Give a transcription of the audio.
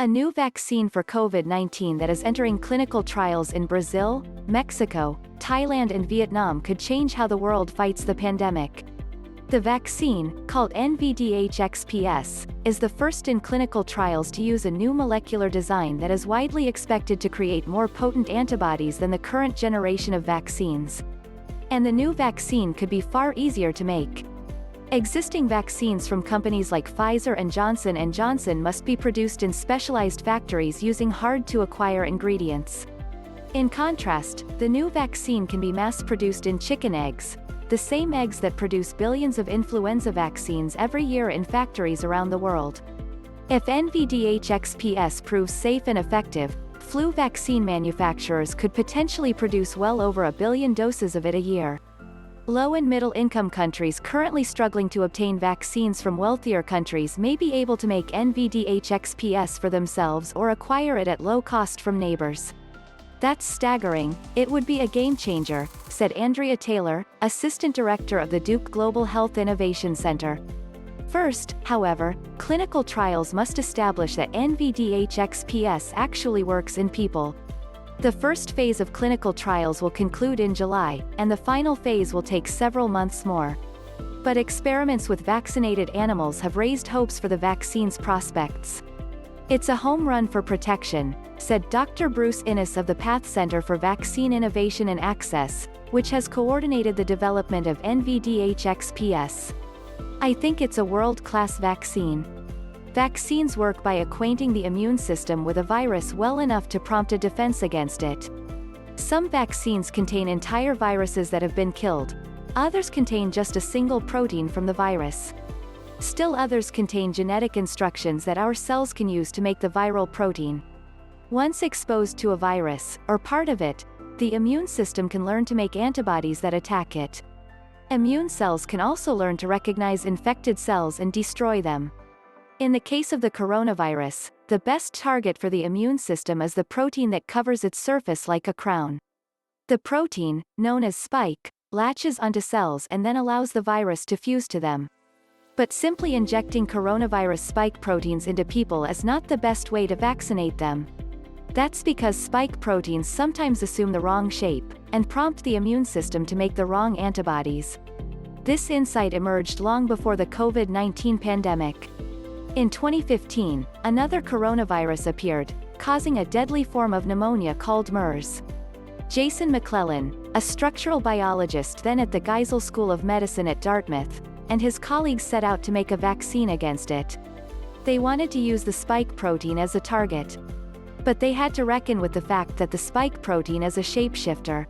A new vaccine for COVID-19 that is entering clinical trials in Brazil, Mexico, Thailand and Vietnam could change how the world fights the pandemic. The vaccine, called NVD-HXP-S, is the first in clinical trials to use a new molecular design that is widely expected to create more potent antibodies than the current generation of vaccines. And the new vaccine could be far easier to make. Existing vaccines from companies like Pfizer and Johnson Johnson must be produced in specialized factories using hard-to-acquire ingredients. In contrast, the new vaccine can be mass-produced in chicken eggs, the same eggs that produce billions of influenza vaccines every year in factories around the world. If NVD-HXP-S proves safe and effective, flu vaccine manufacturers could potentially produce well over 1 billion doses of it a year. Low- and middle-income countries currently struggling to obtain vaccines from wealthier countries may be able to make NVD-HXP-S for themselves or acquire it at low cost from neighbors. That's staggering. It would be a game-changer, said Andrea Taylor, Assistant Director of the Duke Global Health Innovation Center. First, however, clinical trials must establish that NVD-HXP-S actually works in people. The first phase of clinical trials will conclude in July, and the final phase will take several months more. But experiments with vaccinated animals have raised hopes for the vaccine's prospects. It's a home run for protection, said Dr. Bruce Innes of the Path Center for Vaccine Innovation and Access, which has coordinated the development of NVD-HXP-S. I think it's a world-class vaccine. Vaccines work by acquainting the immune system with a virus well enough to prompt a defense against it. Some vaccines contain entire viruses that have been killed. Others contain just a single protein from the virus. Still others contain genetic instructions that our cells can use to make the viral protein. Once exposed to a virus, or part of it, the immune system can learn to make antibodies that attack it. Immune cells can also learn to recognize infected cells and destroy them. In the case of the coronavirus, the best target for the immune system is the protein that covers its surface like a crown. The protein, known as spike, latches onto cells and then allows the virus to fuse to them. But simply injecting coronavirus spike proteins into people is not the best way to vaccinate them. That's because spike proteins sometimes assume the wrong shape, and prompt the immune system to make the wrong antibodies. This insight emerged long before the COVID-19 pandemic. In 2015, another coronavirus appeared, causing a deadly form of pneumonia called MERS. Jason McLellan, a structural biologist then at the Geisel School of Medicine at Dartmouth, and his colleagues set out to make a vaccine against it. They wanted to use the spike protein as a target. But they had to reckon with the fact that the spike protein is a shapeshifter.